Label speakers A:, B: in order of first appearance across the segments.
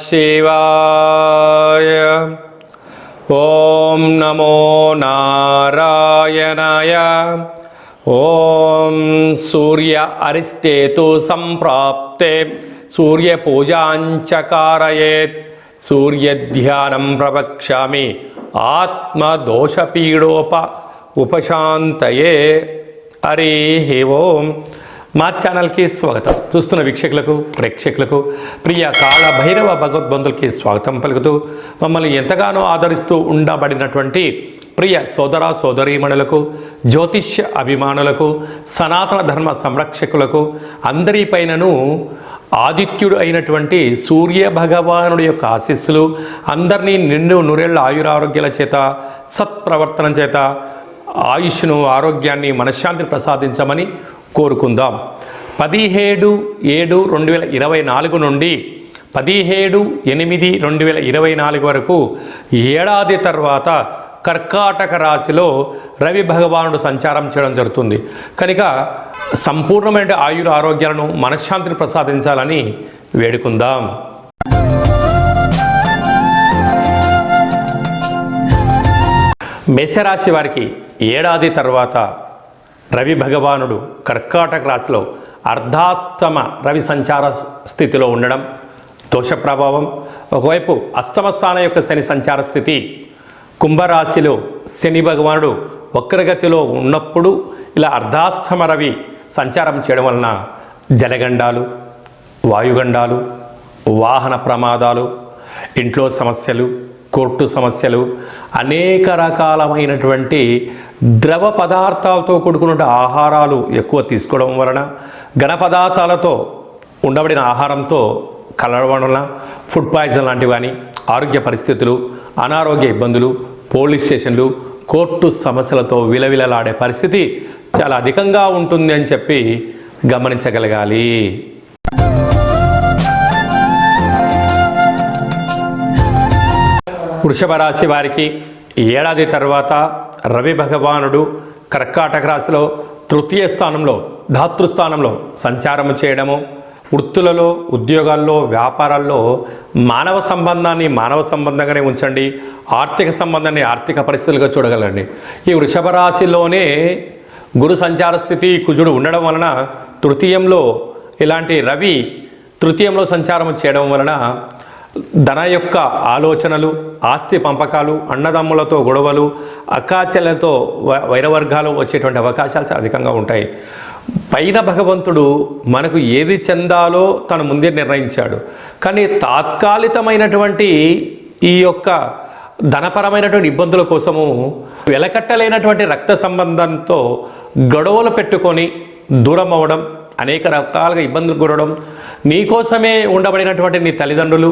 A: శివాయ. ఓం నమో నారాయణాయ. ఓం సూర్య అరిష్టేతు సంప్రాప్తే సూర్యపూజాంచకారయేత్. సూర్యధ్యానం ప్రవక్ష్యామి ఉపశాంతయే. హరి ఓం. మా ఛానల్కి స్వాగతం. చూస్తున్న వీక్షకులకు ప్రేక్షకులకు ప్రియ కాళ భైరవ భగవద్బంధులకి స్వాగతం పలుకుతూ మమ్మల్ని ఎంతగానో ఆదరిస్తూ ఉండబడినటువంటి ప్రియ సోదర సోదరీమణులకు, జ్యోతిష్య అభిమానులకు, సనాతన ధర్మ సంరక్షకులకు అందరిపైనను ఆదిత్యుడు అయినటువంటి సూర్య భగవానుడి యొక్క ఆశీస్సులు అందరినీ నిండు నూరేళ్ల ఆయురారోగ్యాల చేత, సత్ప్రవర్తన చేత ఆయుష్ను, ఆరోగ్యాన్ని, మనశ్శాంతిని ప్రసాదించమని కోరుకుందాం. 17/7/2024 నుండి 17/8/2024 వరకు ఏడాది తర్వాత కర్కాటక రాశిలో రవి భగవానుడు సంచారం చేయడం జరుగుతుంది. కనుక సంపూర్ణమైన ఆయుర ఆరోగ్యాలను, మనశ్శాంతిని ప్రసాదించాలని వేడుకుందాం. మేషరాశి వారికి ఏడాది తర్వాత రవి భగవానుడు కర్కాటక రాశిలో అర్ధాష్టమ రవి సంచార స్థితిలో ఉండడం దోష ప్రభావం. ఒకవైపు అష్టమ స్థానం యొక్క శని సంచార స్థితి, కుంభరాశిలో శని భగవానుడు వక్రగతిలో ఉన్నప్పుడు ఇలా అర్ధాష్టమ రవి సంచారం చేయడం వలన జలగండాలు, వాయుగండాలు, వాహన ప్రమాదాలు, ఇంట్లో సమస్యలు, కోర్టు సమస్యలు, అనేక రకాలమైనటువంటి ద్రవ పదార్థాలతో కూడుకున్న ఆహారాలు ఎక్కువ తీసుకోవడం వలన, ఘన పదార్థాలతో ఉండబడిన ఆహారంతో కలవడం వలన ఫుడ్ పాయిజన్ లాంటివి కానీ, ఆరోగ్య పరిస్థితులు, అనారోగ్య ఇబ్బందులు, పోలీస్ స్టేషన్లు, కోర్టు సమస్యలతో విలవిలలాడే పరిస్థితి చాలా అధికంగా ఉంటుంది అని చెప్పి గమనించగలగాలి. వృషభ రాశి వారికి ఏడాది తర్వాత రవి భగవానుడు కర్కాటక రాశిలో తృతీయ స్థానంలో, ధాతృస్థానంలో సంచారము చేయడము, వృత్తులలో, ఉద్యోగాల్లో, వ్యాపారాల్లో మానవ సంబంధాన్ని మానవ సంబంధంగానే ఉంచండి, ఆర్థిక సంబంధాన్ని ఆర్థిక పరిస్థితులుగా చూడగలండి. ఈ వృషభ రాశిలోనే గురు సంచార స్థితి, కుజుడు ఉండడం వలన తృతీయంలో ఇలాంటి రవి తృతీయంలో సంచారం చేయడం వలన ధన యొక్క ఆలోచనలు, ఆస్తి పంపకాలు, అన్నదమ్ములతో గొడవలు, అక్కాచెల్లెలతో వైరవర్గాలు వచ్చేటువంటి అవకాశాలు అధికంగా ఉంటాయి. పైన భగవంతుడు మనకు ఏది చెందాలో తను ముందే నిర్ణయించాడు. కానీ తాత్కాలికమైనటువంటి ఈ యొక్క ధనపరమైనటువంటి ఇబ్బందుల కోసము వెలకట్టలేనటువంటి రక్త సంబంధంతో గొడవలు పెట్టుకొని దూరం అవ్వడం, అనేక రకాలుగా ఇబ్బందులు గురడం, నీకోసమే ఉండబడినటువంటి నీ తల్లిదండ్రులు,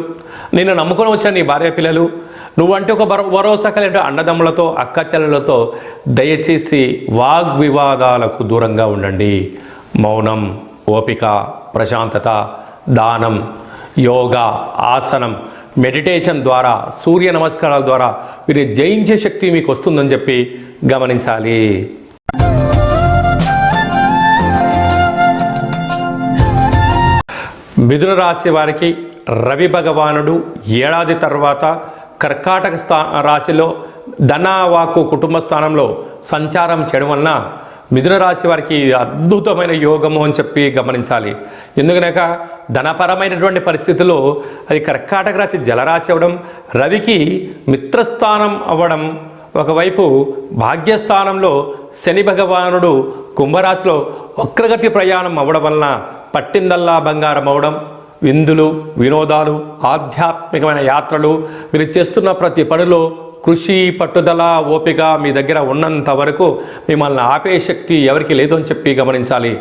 A: నిన్ను నమ్ముకొని వచ్చిన నీ భార్య పిల్లలు, నువ్వంటే ఒక భరోసా కలిగిన అన్నదమ్ములతో, అక్క చెల్లెలతో దయచేసి వాగ్వివాదాలకు దూరంగా ఉండండి. మౌనం, ఓపిక, ప్రశాంతత, దానం, యోగా, ఆసనం, మెడిటేషన్ ద్వారా, సూర్య నమస్కారాల ద్వారా వీరు జయించే శక్తి మీకు వస్తుందని చెప్పి గమనించాలి. మిథున రాశి వారికి రవి భగవానుడు ఏడాది తర్వాత కర్కాటక రాశిలో ధనవాకు కుటుంబ స్థానంలో సంచారం చేయడం వలన మిథున రాశి వారికి అద్భుతమైన యోగము అని చెప్పి గమనించాలి. ఎందుకనక ధనపరమైనటువంటి పరిస్థితుల్లో అది కర్కాటక రాశి జలరాశి అవ్వడం, రవికి మిత్రస్థానం అవ్వడం, ఒకవైపు భాగ్యస్థానంలో శని భగవానుడు కుంభరాశిలో వక్రగతి ప్రయాణం అవ్వడం వలన పట్టిందల్లా బంగారం అవడం, విందులు, వినోదాలు, ఆధ్యాత్మికమైన యాత్రలు, మీరు చేస్తున్న ప్రతి పనిలో కృషి, పట్టుదల, ఓపిక మీ దగ్గర ఉన్నంత వరకు మిమ్మల్ని ఆపే శక్తి ఎవరికి లేదు అని చెప్పి గమనించాలి.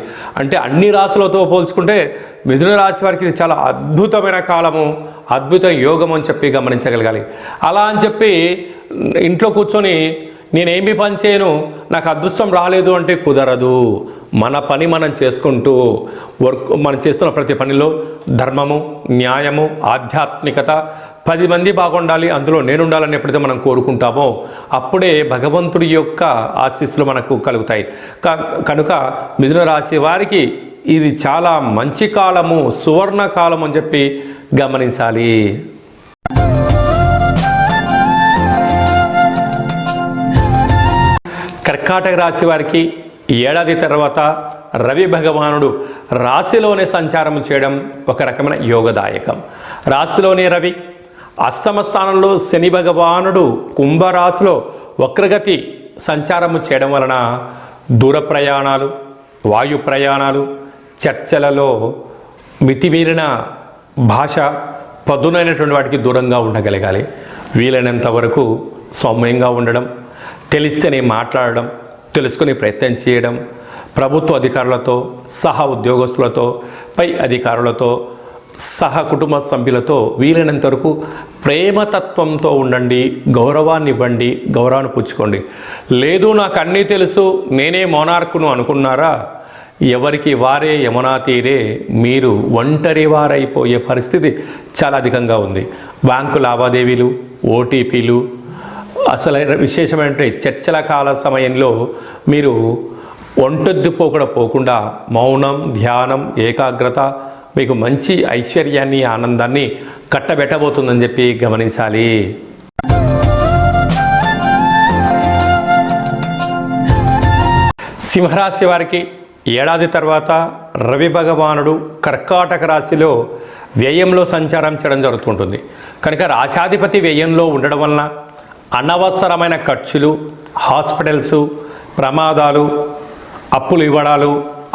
A: అంటే అన్ని రాశులతో పోల్చుకుంటే మిథున రాశి వారికి ఇది చాలా అద్భుతమైన కాలము, అద్భుత యోగం అని చెప్పి గమనించగలగాలి. అలా అని చెప్పి ఇంట్లో కూర్చొని నేనేమి పని చేయను, నాకు అదృష్టం రాలేదు అంటే కుదరదు. మన పని మనం చేసుకుంటూ మనం చేస్తున్న ప్రతి పనిలో ధర్మము, న్యాయము, ఆధ్యాత్మికత, 10 మంది బాగుండాలి, అందులో నేను ఉండాలని ఎప్పుడైతే మనం కోరుకుంటామో అప్పుడే భగవంతుడి యొక్క ఆశీస్సులు మనకు కలుగుతాయి. కనుక మిథున రాశి వారికి ఇది చాలా మంచి కాలము, సువర్ణ కాలం అని చెప్పి గమనించాలి. కర్కాటక రాశి వారికి ఏడాది తర్వాత రవి భగవానుడు రాశిలోనే సంచారం చేయడం ఒక రకమైన యోగదాయకం. రాశిలోనే రవి, అష్టమ స్థానంలో శని భగవానుడు కుంభరాశిలో వక్రగతి సంచారము చేయడం వలన దూర ప్రయాణాలు, వాయు ప్రయాణాలు, చర్చలలో మితిమీరిన భాష, పదునైనటువంటి వాటికి దూరంగా ఉండగలగాలి. వీలైనంత వరకు సౌమ్యంగా ఉండడం, తెలిస్తేనే మాట్లాడడం, తెలుసుకునే ప్రయత్నం చేయడం, ప్రభుత్వ అధికారులతో, సహా ఉద్యోగస్తులతో, పై అధికారులతో, సహ కుటుంబ సభ్యులతో వీలైనంత వరకు ప్రేమతత్వంతో ఉండండి. గౌరవాన్ని ఇవ్వండి, గౌరవాన్ని పుచ్చుకోండి. లేదు నాకు అన్నీ తెలుసు, నేనే మోనార్కును అనుకున్నారా, ఎవరికి వారే యమునా తీరే మీరు ఒంటరి వారైపోయే పరిస్థితి చాలా అధికంగా ఉంది. బ్యాంకు లావాదేవీలు, ఓటీపీలు, అసలు విశేషమైన చర్చల కాల సమయంలో మీరు పోకుండా మౌనం, ధ్యానం, ఏకాగ్రత మీకు మంచి ఐశ్వర్యాన్ని, ఆనందాన్ని కట్టబెట్టబోతుందని చెప్పి గమనించాలి. సింహరాశి వారికి ఏడాది తర్వాత రవి భగవానుడు కర్కాటక రాశిలో వ్యయంలో సంచారం చేయడం జరుగుతుంటుంది. కనుక రాశాధిపతి వ్యయంలో ఉండడం వలన అనవసరమైన ఖర్చులు, హాస్పిటల్స్, ప్రమాదాలు, అప్పులు ఇవ్వడాలు,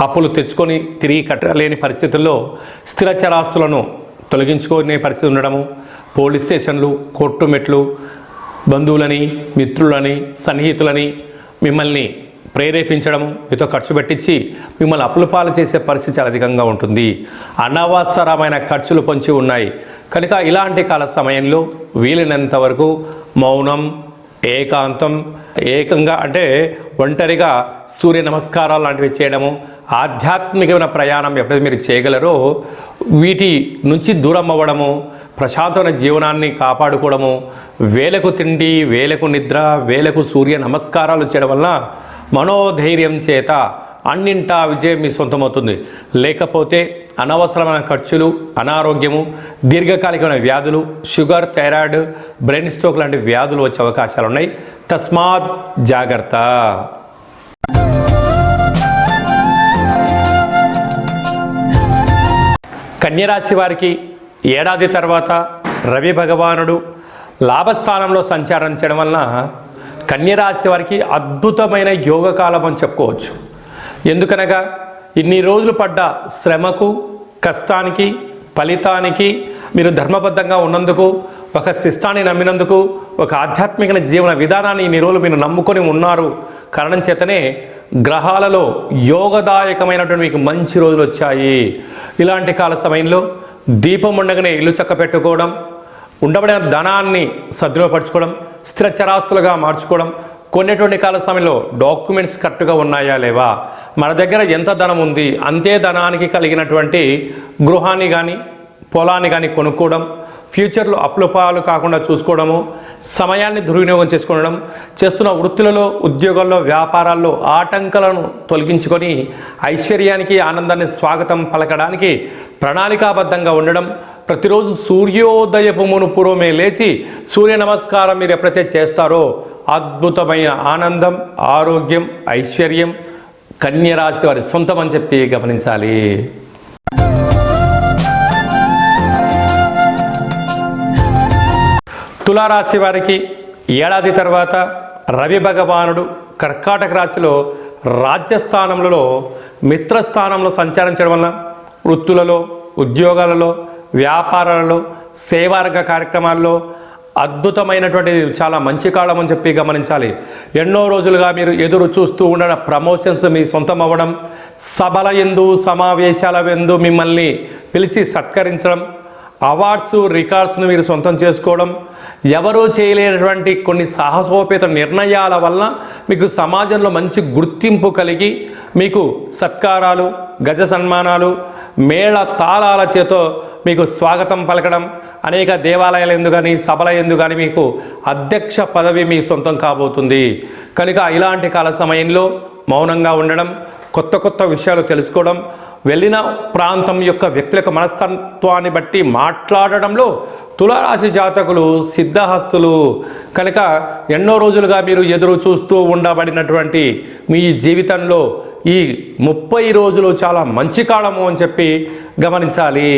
A: అప్పులు తెచ్చుకొని తిరిగి కట్టలేని పరిస్థితుల్లో స్థిర చరాస్తులను తొలగించుకునే పరిస్థితి ఉండడము, పోలీస్ స్టేషన్లు, కోర్టు మెట్లు, బంధువులని, మిత్రులని, సన్నిహితులని మిమ్మల్ని ప్రేరేపించడము, మీతో ఖర్చు పెట్టించి మిమ్మల్ని అప్పుల పాలు చేసే పరిస్థితి చాలా అధికంగా ఉంటుంది. అనవసరమైన ఖర్చులు పొంచి ఉన్నాయి. కనుక ఇలాంటి కాల సమయంలో వీలైనంత వరకు మౌనం, ఏకాంతం, ఏకంగా అంటే ఒంటరిగా సూర్య నమస్కారాలు లాంటివి చేయడము, ఆధ్యాత్మికమైన ప్రయాణం ఎప్పుడైతే మీరు చేయగలరో వీటి నుంచి దూరం అవ్వడము, ప్రశాంతమైన జీవనాన్ని కాపాడుకోవడము, వేలకు తిండి, వేలకు నిద్ర, వేలకు సూర్య నమస్కారాలు చేయడం వల్ల మనోధైర్యం చేత అన్నింటా విజయం మీ సొంతమవుతుంది. లేకపోతే అనవసరమైన ఖర్చులు, అనారోగ్యము, దీర్ఘకాలికమైన వ్యాధులు, షుగర్, థైరాయిడ్, బ్రెయిన్ స్ట్రోక్ లాంటి వ్యాధులు వచ్చే అవకాశాలు ఉన్నాయి. తస్మాత్ జాగ్రత్త. కన్యరాశి వారికి ఏడాది తర్వాత రవి భగవానుడు లాభస్థానంలో సంచారం చేయడం వలన కన్యరాశి వారికి అద్భుతమైన యోగకాలం అని చెప్పుకోవచ్చు. ఎందుకనగా ఇన్ని రోజులు పడ్డ శ్రమకు, కష్టానికి, ఫలితానికి మీరు ధర్మబద్ధంగా ఉన్నందుకు, ఒక శిష్టాన్ని నమ్మినందుకు, ఒక ఆధ్యాత్మిక జీవన విధానాన్ని ఇన్ని రోజులు మీరు నమ్ముకొని ఉన్నారు కారణం చేతనే గ్రహాలలో యోగదాయకమైనటువంటి మీకు మంచి రోజులు వచ్చాయి. ఇలాంటి కాల సమయంలో దీపం ఉండగానే ఇల్లు చక్క పెట్టుకోవడం, ఉండబడిన ధనాన్ని సద్వినియోగపరచుకోవడం, స్థిర చరాస్తులుగా మార్చుకోవడం, కొనేటువంటి కాల సమయంలో డాక్యుమెంట్స్ కరెక్ట్గా ఉన్నాయా లేవా, మన దగ్గర ఎంత ధనం ఉంది అంతే ధనానికి కలిగినటువంటి గృహాన్ని కానీ పొలాన్ని కానీ కొనుక్కోవడం, ఫ్యూచర్లో అప్లుపాలు కాకుండా చూసుకోవడము, సమయాన్ని దుర్వినియోగం చేసుకోవడం, చేస్తున్న వృత్తులలో, ఉద్యోగాల్లో, వ్యాపారాల్లో ఆటంకాలను తొలగించుకొని ఐశ్వర్యానికి, ఆనందాన్ని స్వాగతం పలకడానికి ప్రణాళికాబద్ధంగా ఉండడం, ప్రతిరోజు సూర్యోదయపు మునుపురమే లేచి సూర్య నమస్కారం మీరు ఎప్పుడైతే చేస్తారో అద్భుతమైన ఆనందం, ఆరోగ్యం, ఐశ్వర్యం కన్యరాశి వారి సొంతం అని చెప్పి గమనించాలి. తులారాశి వారికి ఏడాది తర్వాత రవి భగవానుడు కర్కాటక రాశిలో రాజ్యస్థానంలో మిత్రస్థానంలో సంచారం చేయడం వలన వృత్తులలో, ఉద్యోగాలలో, వ్యాపారాలలో, సేవారంగ కార్యక్రమాల్లో అద్భుతమైనటువంటి చాలా మంచి కాలం అని చెప్పి గమనించాలి. ఎన్నో రోజులుగా మీరు ఎదురు చూస్తూ ఉన్న ప్రమోషన్స్ మీ సొంతం అవ్వడం, సభల యందు, సమావేశాల యందు మిమ్మల్ని పిలిచి సత్కరించడం, అవార్డ్స్, రికార్డ్స్ను మీరు సొంతం చేసుకోవడం, ఎవరూ చేయలేనటువంటి కొన్ని సాహసోపేత నిర్ణయాల వల్ల మీకు సమాజంలో మంచి గుర్తింపు కలిగి మీకు సత్కారాలు, గజ సన్మానాలు, మేళ తాళాల చేతో మీకు స్వాగతం పలకడం, అనేక దేవాలయాల యందు కానీ సభల యందు కానీ మీకు అధ్యక్ష పదవి మీ సొంతం కాబోతుంది. కనుక ఇలాంటి కాల సమయంలో మౌనంగా ఉండడం, కొత్త కొత్త విషయాలు తెలుసుకోవడం, వెళ్ళిన ప్రాంతం యొక్క వ్యక్తుల యొక్క మనస్తత్వాన్ని బట్టి మాట్లాడడంలో తులారాశి జాతకులు సిద్ధహస్తులు. కనుక ఎన్నో రోజులుగా మీరు ఎదురు చూస్తూ ఉండబడినటువంటి మీ జీవితంలో ఈ 30 రోజులు చాలా మంచి కాలము అని చెప్పి గమనించాలి.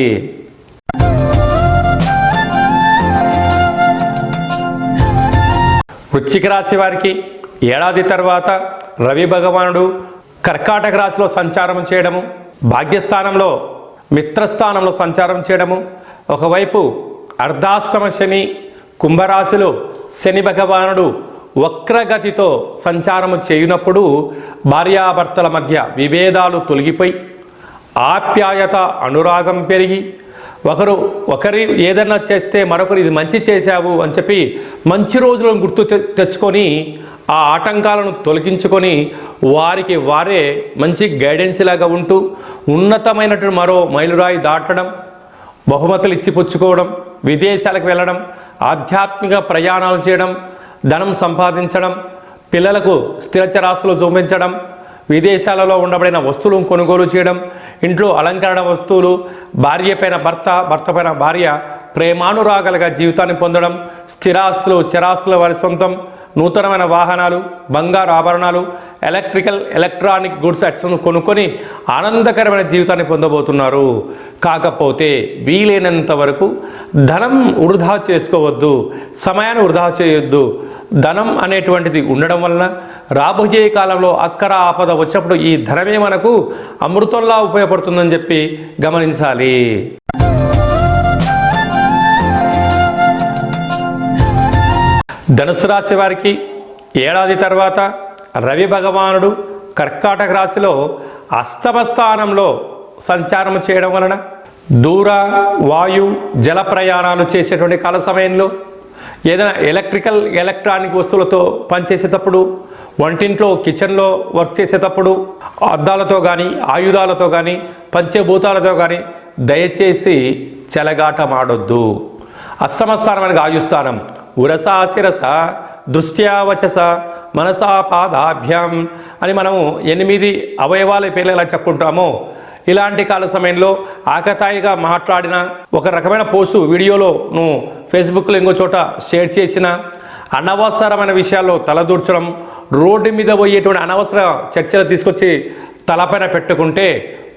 A: వృశ్చిక రాశి వారికి ఏడాది తర్వాత రవి భగవానుడు కర్కాటక రాశిలో సంచారం చేయడము, భాగ్యస్థానంలో మిత్రస్థానంలో సంచారం చేయడము, ఒకవైపు అర్ధాష్టమ శని కుంభరాశిలో శని భగవానుడు వక్రగతితో సంచారము చేయునప్పుడు భార్యాభర్తల మధ్య విభేదాలు తొలగిపోయి ఆప్యాయత అనురాగం పెరిగి ఒకరి ఏదైనా చేస్తే మరొకరు ఇది మంచి చేశావు అని చెప్పి మంచి రోజులను గుర్తు తెచ్చుకొని ఆ ఆటంకాలను తొలగించుకొని వారికి వారే మంచి గైడెన్స్ లాగా ఉంటూ ఉన్నతమైనటువంటి మరో మైలురాయి దాటడం, బహుమతులు ఇచ్చిపుచ్చుకోవడం, విదేశాలకు వెళ్ళడం, ఆధ్యాత్మిక ప్రయాణాలు చేయడం, ధనం సంపాదించడం, పిల్లలకు స్థిరచరాస్తులు చూపించడం, విదేశాలలో ఉండబడిన వస్తువులను కొనుగోలు చేయడం, ఇంట్లో అలంకరణ వస్తువులు, భార్య పైన భర్త, భర్త పైన భార్య ప్రేమానురాగాలుగా జీవితాన్ని పొందడం, స్థిరాస్తులు చరాస్తుల వారి సొంతం, నూతనమైన వాహనాలు, బంగారు ఆభరణాలు, ఎలక్ట్రానిక్ గుడ్స్ అట్స్ను కొనుక్కొని ఆనందకరమైన జీవితాన్ని పొందబోతున్నారు. కాకపోతే వీలైనంత వరకు ధనం వృధా చేసుకోవద్దు, సమయాన్ని వృధా చేయొద్దు. ధనం అనేటువంటిది ఉండడం వలన రాబోయే కాలంలో అక్కర ఆపద వచ్చినప్పుడు ఈ ధనమే మనకు అమృతంలా ఉపయోగపడుతుందని చెప్పి గమనించాలి. ధనుసు రాశి వారికి ఏడాది తర్వాత రవి భగవానుడు కర్కాటక రాశిలో అష్టమ స్థానంలో సంచారం చేయడం వలన దూర వాయు జల ప్రయాణాలు చేసేటువంటి కాల సమయంలో ఏదైనా ఎలక్ట్రానిక్ వస్తువులతో పనిచేసేటప్పుడు, వంటింట్లో కిచెన్లో వర్క్ చేసేటప్పుడు అద్దాలతో కానీ ఆయుధాలతో కానీ పంచభూతాలతో కానీ దయచేసి చెలగాటమాడొద్దు. అష్టమ స్థానం అనగా ఆయుస్థానం. ఉరసా శిరస దృష్ట్యా వచస మనసా పాదాభ్యాం అని మనము 8 అవయవాల పేర్లు ఎలా చెప్పుకుంటామో ఇలాంటి కాల సమయంలో ఆకతాయిగా మాట్లాడిన, ఒక రకమైన పోస్టు వీడియోలో నువ్వు ఫేస్బుక్లో ఇంకో చోట షేర్ చేసిన, అనవసరమైన విషయాల్లో తలదూర్చడం, రోడ్డు మీద పోయేటువంటి అనవసర చర్చలు తీసుకొచ్చి తలపైన పెట్టుకుంటే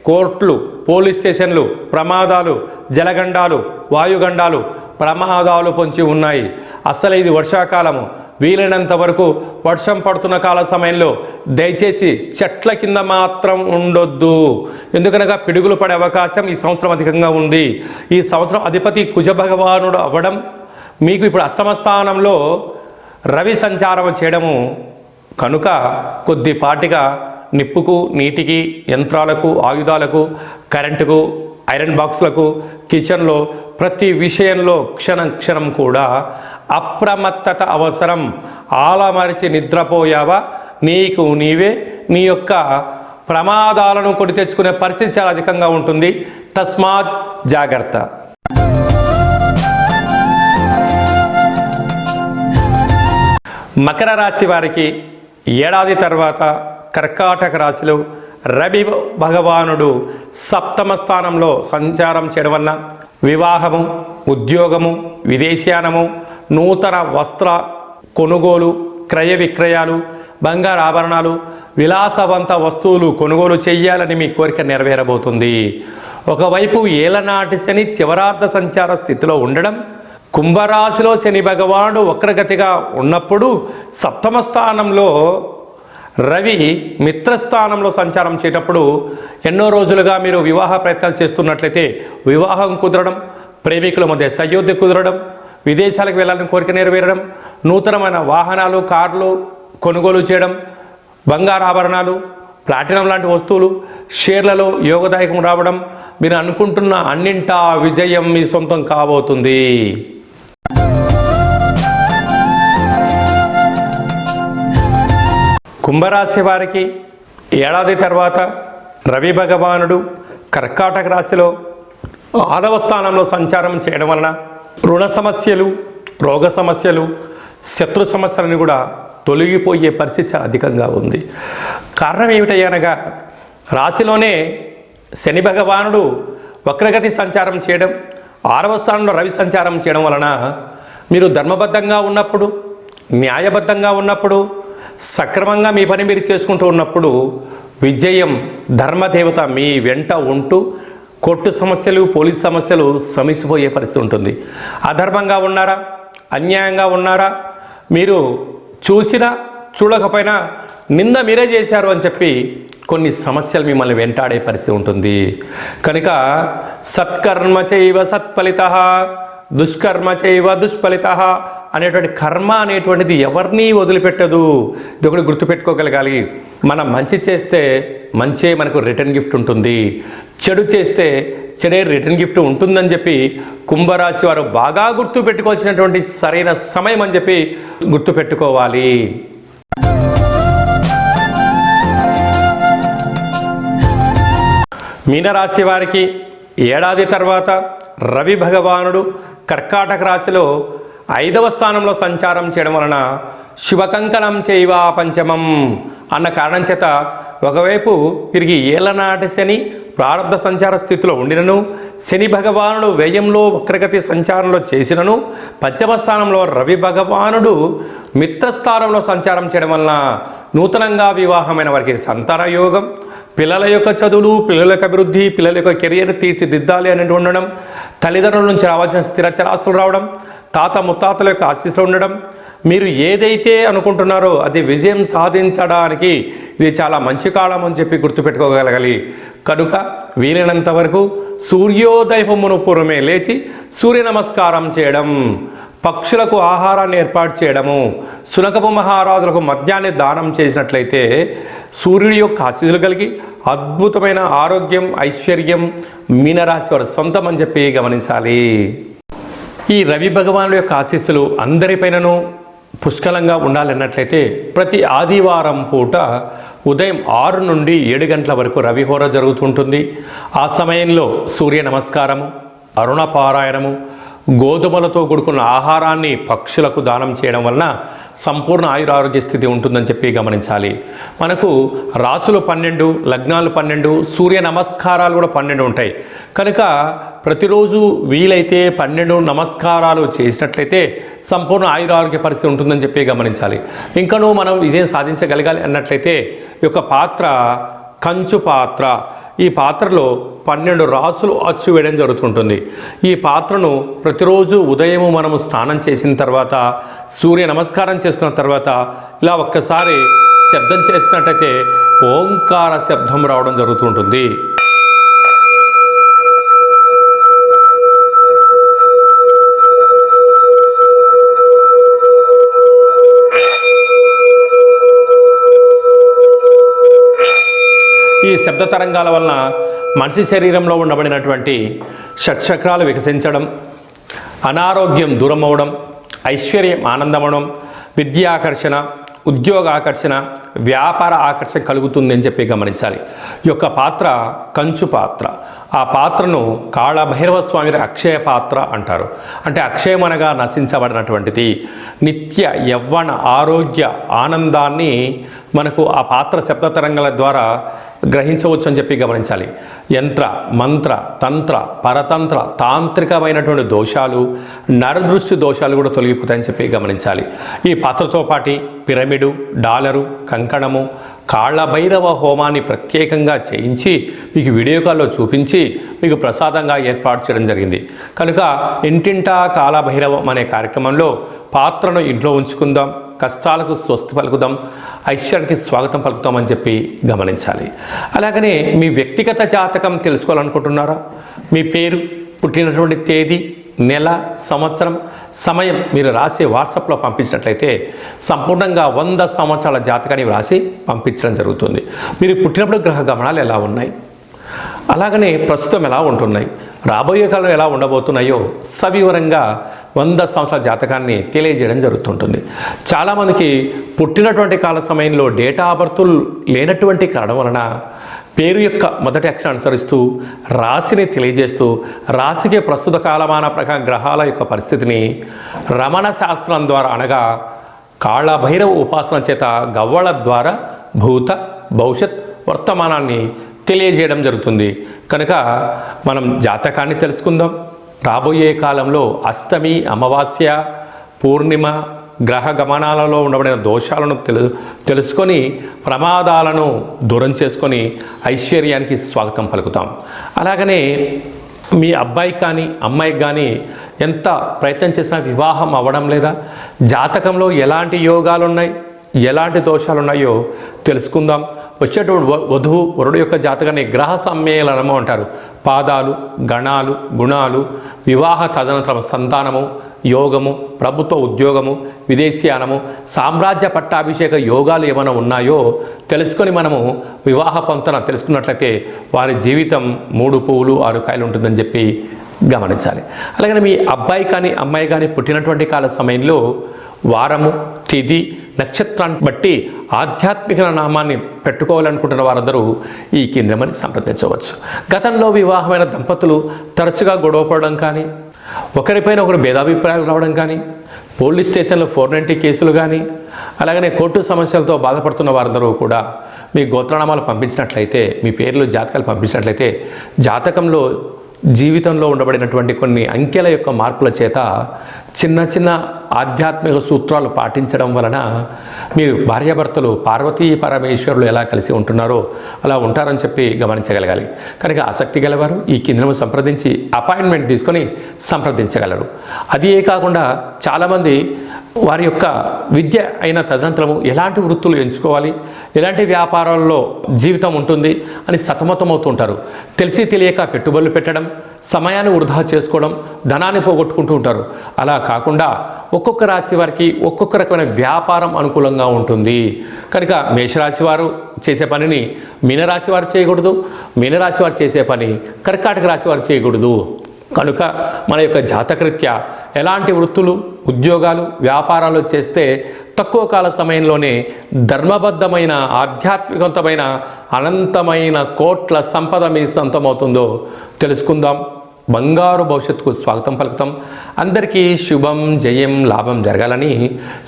A: కోర్టులు, పోలీస్ స్టేషన్లు, ప్రమాదాలు, జలగండాలు, వాయుగండాలు, ప్రమాదాలు పొంచి ఉన్నాయి. అసలు ఇది వర్షాకాలము. వీలైనంత వరకు వర్షం పడుతున్న కాల సమయంలో దయచేసి చెట్ల కింద మాత్రం ఉండొద్దు. ఎందుకనగా పిడుగులు పడే అవకాశం ఈ సంవత్సరం అధికంగా ఉంది. ఈ సంవత్సరం అధిపతి కుజ భగవానుడు అవ్వడం, మీకు ఇప్పుడు అష్టమ స్థానంలో రవి సంచారం చేయడము కనుక కొద్దిపాటిగా నిప్పుకు, నీటికి, యంత్రాలకు, ఆయుధాలకు, కరెంటుకు, ఐరన్ బాక్స్లకు, కిచెన్లో ప్రతి విషయంలో క్షణం కూడా అప్రమత్తత అవసరం. ఆలమరిచి నిద్రపోయావా నీకు నీవే నీ యొక్క ప్రమాదాలను కొని తెచ్చుకునే పరిస్థితి చాలా అధికంగా ఉంటుంది. తస్మాత్ జాగ్రత్త. మకర రాశి వారికి ఏడాది తర్వాత కర్కాటక రాశిలో రవి భగవానుడు సప్తమ స్థానంలో సంచారం చేయడం వలన వివాహము, ఉద్యోగము, విదేశయానము, నూతన వస్త్ర కొనుగోలు, క్రయ విక్రయాలు, బంగారు ఆభరణాలు, విలాసవంత వస్తువులు కొనుగోలు చేయాలని మీ కోరిక నెరవేరబోతుంది. ఒకవైపు ఏలనాటి శని చివరార్ధ సంచార స్థితిలో ఉండడం, కుంభరాశిలో శని భగవానుడు వక్రగతిగా ఉన్నప్పుడు సప్తమ స్థానంలో రవి మిత్రస్థానంలో సంచారం చేసేటప్పుడు ఎన్నో రోజులుగా మీరు వివాహ ప్రయత్నాలు చేస్తున్నట్లయితే వివాహం కుదరడం, ప్రేమికుల మధ్య సయోధ్య కుదరడం, విదేశాలకు వెళ్ళాలని కోరిక నెరవేరడం, నూతనమైన వాహనాలు, కార్లు కొనుగోలు చేయడం, బంగారు ఆభరణాలు, ప్లాటినం లాంటి వస్తువులు, షేర్లలో యోగదాయకం రావడం, మీరు అనుకుంటున్న అన్నింటా విజయం మీ సొంతం కాబోతుంది. కుంభరాశి వారికి ఏడాది తర్వాత రవి భగవానుడు కర్కాటక రాశిలో 6వ స్థానంలో సంచారం చేయడం వలన రుణ సమస్యలు, రోగ సమస్యలు, శత్రు సమస్యలను కూడా తొలగిపోయే పరిస్థితి చాలా అధికంగా ఉంది. కారణం ఏమిటనగా రాశిలోనే శని భగవానుడు వక్రగతి సంచారం చేయడం, 6వ స్థానంలో రవి సంచారం చేయడం వలన మీరు ధర్మబద్ధంగా ఉన్నప్పుడు, న్యాయబద్ధంగా ఉన్నప్పుడు, సక్రమంగా మీ పని మీరు చేసుకుంటూ ఉన్నప్పుడు విజయం, ధర్మదేవత మీ వెంట ఉంటూ కోర్టు సమస్యలు, పోలీస్ సమస్యలు సమసిపోయే పరిస్థితి ఉంటుంది. అధర్మంగా ఉన్నారా, అన్యాయంగా ఉన్నారా, మీరు చూసినా చూడకపోయినా నింద మీరే చేశారు అని చెప్పి కొన్ని సమస్యలు మిమ్మల్ని వెంటాడే పరిస్థితి ఉంటుంది. కనుక సత్కర్మ చైవ సత్ఫలితః, దుష్కర్మ చైవ దుష్ఫలితః అనేటువంటి కర్మ అనేటువంటిది ఎవరిని వదిలిపెట్టదు. ఇది ఒకటి గుర్తుపెట్టుకోగలగాలి. మనం మంచి చేస్తే మంచే మనకు రిటర్న్ గిఫ్ట్ ఉంటుంది, చెడు చేస్తే చెడే రిటర్న్ గిఫ్ట్ ఉంటుందని చెప్పి కుంభరాశి వారు బాగా గుర్తుపెట్టుకోవాల్సినటువంటి సరైన సమయం అని చెప్పి గుర్తుపెట్టుకోవాలి. మీనరాశి వారికి ఏడాది తర్వాత రవి భగవానుడు కర్కాటక రాశిలో 5వ స్థానంలో సంచారం చేయడం వలన శుభకంకణం చైవ పంచమం అన్న కారణం చేత ఒకవైపు వీరికి ఏలనాటి శని ప్రారంభ సంచార స్థితిలో ఉండినను, శని భగవానుడు వ్యయంలో వక్రగతి సంచారంలో చేసినను, 5వ స్థానంలో రవి భగవానుడు మిత్రస్థానంలో సంచారం చేయడం వలన నూతనంగా వివాహమైన వారికి సంతాన యోగం, పిల్లల యొక్క చదువులు, పిల్లల యొక్క అభివృద్ధి, పిల్లల యొక్క కెరియర్ తీర్చిదిద్దాలి అనేది ఉండడం, తల్లిదండ్రుల నుంచి రావాల్సిన స్థిరచరాస్తులు రావడం, తాత ముత్తాతల యొక్క ఆశీస్సులు ఉండడం, మీరు ఏదైతే అనుకుంటున్నారో అది విజయం సాధించడానికి ఇది చాలా మంచి కాలం అని చెప్పి గుర్తుపెట్టుకోగలగాలి. కనుక వీలైనంత వరకు సూర్యోదయమును పూర్వమే లేచి సూర్య నమస్కారం చేయడం, పక్షులకు ఆహారాన్ని ఏర్పాటు చేయడము, శునకపు మహారాజులకు మద్యాన్ని దానం చేసినట్లయితే సూర్యుడి యొక్క ఆశీస్సులు కలిగి అద్భుతమైన ఆరోగ్యం, ఐశ్వర్యం మీనరాశి వారి సొంతం అని చెప్పి గమనించాలి. ఈ రవి భగవానుడి యొక్క ఆశీస్సులు అందరిపైనను పుష్కలంగా ఉండాలన్నట్లయితే ప్రతి ఆదివారం పూట ఉదయం 6 నుండి 7 గంటల వరకు రవిహోర జరుగుతుంటుంది. ఆ సమయంలో సూర్య నమస్కారము, అరుణ పారాయణము, గోధుమలతో కూడుకున్న ఆహారాన్ని పక్షులకు దానం చేయడం వలన సంపూర్ణ ఆయురారోగ్య స్థితి ఉంటుందని చెప్పి గమనించాలి. మనకు రాసులు 12, లగ్నాలు 12, సూర్య నమస్కారాలు కూడా 12 ఉంటాయి. కనుక ప్రతిరోజు వీలైతే 12 నమస్కారాలు చేసినట్లయితే సంపూర్ణ ఆయురారోగ్య పరిస్థితి ఉంటుందని చెప్పి గమనించాలి. ఇంకనూ మనం విజయం సాధించగలగాలి అన్నట్లయితే ఈ యొక్క పాత్ర కంచు పాత్ర, ఈ పాత్రలో 12 రాసులు అచ్చు వేయడం జరుగుతుంటుంది. ఈ పాత్రను ప్రతిరోజు ఉదయము మనము స్నానం చేసిన తర్వాత, సూర్య నమస్కారం చేసుకున్న తర్వాత ఇలా ఒక్కసారి శబ్దం చేసినట్టయితే ఓంకార శబ్దం రావడం జరుగుతుంటుంది. ఈ శబ్ద తరంగాల వలన మనిషి శరీరంలో ఉండబడినటువంటి షట్చక్రాలు వికసించడం, అనారోగ్యం దూరం అవడం, ఐశ్వర్యం ఆనందమవడం, విద్యాకర్షణ, ఉద్యోగ ఆకర్షణ, వ్యాపార ఆకర్షణ కలుగుతుంది అని చెప్పి గమనించాలి. ఈ యొక్క పాత్ర కంచు పాత్ర. ఆ పాత్రను కాళభైరవ స్వామి అక్షయ పాత్ర అంటారు. అంటే అక్షయం అనగా నశించబడినటువంటిది. నిత్య యవ్వన ఆరోగ్య ఆనందాన్ని మనకు ఆ పాత్ర శబ్ద తరంగాల ద్వారా గ్రహించవచ్చు అని చెప్పి గమనించాలి. యంత్ర, మంత్ర, తంత్ర, పరతంత్ర, తాంత్రికమైనటువంటి దోషాలు, నరదృష్టి దోషాలు కూడా తొలగిపోతాయని చెప్పి గమనించాలి. ఈ పాత్రతో పాటు పిరమిడు, డాలరు, కంకణము, కాళభైరవ హోమాన్ని ప్రత్యేకంగా చేయించి మీకు వీడియో కాల్లో చూపించి మీకు ప్రసాదంగా ఏర్పాటు చేయడం జరిగింది. కనుక ఇంటింటా కాళభైరవం అనే కార్యక్రమంలో పాత్రను ఇంట్లో ఉంచుకుందాం, కష్టాలకు స్వస్తి పలుకుదాం, ఐశ్వర్యానికి స్వాగతం పలుకుతామని చెప్పి గమనించాలి. అలాగనే మీ వ్యక్తిగత జాతకం తెలుసుకోవాలనుకుంటున్నారా? మీ పేరు, పుట్టినటువంటి తేదీ, నెల, సంవత్సరం, సమయం మీరు రాసి వాట్సాప్లో పంపించినట్లయితే సంపూర్ణంగా 100 సంవత్సరాల జాతకాన్ని రాసి పంపించడం జరుగుతుంది. మీరు పుట్టినప్పుడు గ్రహ గమనాలు ఎలా ఉన్నాయి, అలాగనే ప్రస్తుతం ఎలా ఉంటున్నాయి, రాబోయే కాలంలో ఎలా ఉండబోతున్నాయో సవివరంగా 100 సంవత్సరాల జాతకాన్ని తెలియజేయడం జరుగుతుంటుంది. చాలామందికి పుట్టినటువంటి కాల సమయంలో డేటా ఆఫ్ బర్త్ లేనటువంటి కారణం వలన పేరు యొక్క మొదటి అక్షరం అనుసరిస్తూ రాశిని తెలియజేస్తూ రాశికి ప్రస్తుత కాలమాన ప్రకారం గ్రహాల యొక్క పరిస్థితిని రమణ శాస్త్రం ద్వారా అనగా కాళభైరవ ఉపాసన చేత గవ్వళ ద్వారా భూత, భవిష్యత్, వర్తమానాన్ని తెలియజేయడం జరుగుతుంది. కనుక మనం జాతకాన్ని తెలుసుకుందాం. రాబోయే కాలంలో అష్టమి, అమావాస్య, పూర్ణిమ గ్రహ గమనాలలో ఉండబడిన దోషాలను తెలుసుకొని ప్రమాదాలను దూరం చేసుకొని ఐశ్వర్యానికి స్వాగతం పలుకుతాం. అలాగనే మీ అబ్బాయి కానీ అమ్మాయికి కానీ ఎంత ప్రయత్నం చేసినా వివాహం అవ్వడం లేదా, జాతకంలో ఎలాంటి యోగాలు ఉన్నాయి, ఎలాంటి దోషాలు ఉన్నాయో తెలుసుకుందాం. వచ్చేటువంటి వధువు వరుడు యొక్క జాతకాన్ని గ్రహ సమ్మేళనము అంటారు. పాదాలు, గణాలు, గుణాలు, వివాహ తదనంతరం సంతానము, యోగము, ప్రభుత్వ ఉద్యోగము, విదేశీయానము, సామ్రాజ్య పట్టాభిషేక యోగాలు ఏమైనా ఉన్నాయో తెలుసుకొని మనము వివాహ పొంతన తెలుసుకున్నట్లయితే వారి జీవితం 3 పువ్వులు 6 కాయలు ఉంటుందని చెప్పి గమనించాలి. అలాగే మీ అబ్బాయి కానీ అమ్మాయి కానీ పుట్టినటువంటి కాల సమయంలో వారము, తిథి, నక్షత్రాన్ని బట్టి ఆధ్యాత్మిక నామాన్ని పెట్టుకోవాలనుకుంటున్న వారందరూ ఈ కేంద్రమని సంప్రదించవచ్చు. గతంలో వివాహమైన దంపతులు తరచుగా గొడవపడడం కానీ, ఒకరిపైన ఒకరు భేదాభిప్రాయాలు రావడం కానీ, పోలీస్ స్టేషన్లో 490 కేసులు కానీ, అలాగనే కోర్టు సమస్యలతో బాధపడుతున్న వారందరూ కూడా మీ గోత్రనామాలు పంపించినట్లయితే, మీ పేర్లు జాతకాలు పంపించినట్లయితే జీవితంలో ఉండబడినటువంటి కొన్ని అంకెల యొక్క మార్పుల చేత చిన్న చిన్న ఆధ్యాత్మిక సూత్రాలు పాటించడం వలన మీరు భార్యాభర్తలు పార్వతీ పరమేశ్వరులు ఎలా కలిసి ఉంటున్నారో అలా ఉంటారని చెప్పి గమనించగలగాలి. కనుక ఆసక్తి గలవారు ఈ కేంద్రం సంప్రదించి అపాయింట్మెంట్ తీసుకొని సంప్రదించగలరు. అదే కాకుండా చాలామంది వారి యొక్క విద్య అయిన తదనంతరము ఎలాంటి వృత్తులు ఎంచుకోవాలి, ఎలాంటి వ్యాపారాల్లో జీవితం ఉంటుంది అని సతమతమవుతుంటారు. తెలిసి తెలియక పెట్టుబడులు పెట్టడం, సమయాన్ని వృధా చేసుకోవడం, ధనాన్ని పోగొట్టుకుంటూ ఉంటారు. అలా కాకుండా ఒక్కొక్క రాశి వారికి ఒక్కొక్క రకమైన వ్యాపారం అనుకూలంగా ఉంటుంది. కనుక మేషరాశి వారు చేసే పనిని మీనరాశి వారు చేయకూడదు, మీనరాశి వారు చేసే పని కర్కాటక రాశి వారు చేయకూడదు. కనుక మన యొక్క జాతకరీత్యా ఎలాంటి వృత్తులు, ఉద్యోగాలు, వ్యాపారాలు చేస్తే తక్కువ కాల సమయంలోనే ధర్మబద్ధమైన, ఆధ్యాత్మికవంతమైన, అనంతమైన కోట్ల సంపద మీ సొంతమవుతుందో తెలుసుకుందాం. బంగారు భవిష్యత్తుకు స్వాగతం పలుకుతాం. అందరికీ శుభం, జయం, లాభం జరగాలని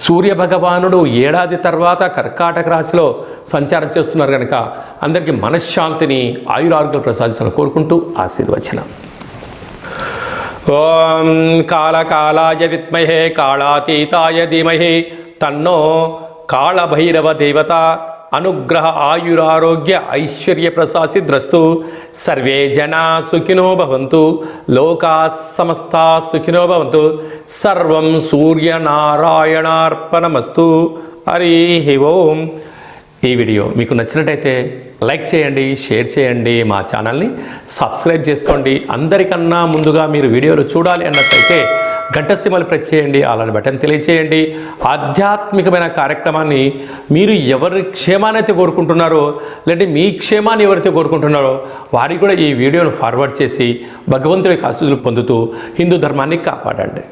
A: సూర్యభగవానుడు ఏడాది తర్వాత కర్కాటక రాశిలో సంచారం చేస్తున్నారు కనుక అందరికీ మనశ్శాంతిని, ఆయురారోగ్యాలు ప్రసాదించాలని కోరుకుంటూ ఆశీర్వచనం. ఓం కాళకాలాయ విద్మహే కాళాతీతాయ ధీమహి తన్నో కాళభైరవ దేవత అనుగ్రహ ఆయురారోగ్య ఐశ్వర్య ప్రసాసిద్రస్తు. సర్వే జనా సుఖినో భవంతు, లోకా సమస్తా సుఖినో భవంతు. సర్వం సూర్యనారాయణార్పణమస్తు. హరి ఓం. ఈ వీడియో మీకు నచ్చినట్టయితే లైక్ చేయండి, షేర్ చేయండి, మా ఛానల్ని సబ్స్క్రైబ్ చేసుకోండి. అందరికన్నా ముందుగా మీరు వీడియోలు చూడాలి అన్నట్లయితే గంట సింబల్ ప్రెస్ చేయండి, అలాంటి బటన్ తెలియచేయండి. ఆధ్యాత్మికమైన కార్యక్రమాన్ని మీరు ఎవరి క్షేమాన్ని కోరుకుంటున్నారో, లేదంటే మీ క్షేమాన్ని ఎవరైతే కోరుకుంటున్నారో వారికి కూడా ఈ వీడియోను ఫార్వర్డ్ చేసి భగవంతుడి ఆశీస్సులు పొందుతూ హిందూ ధర్మాన్ని కాపాడండి.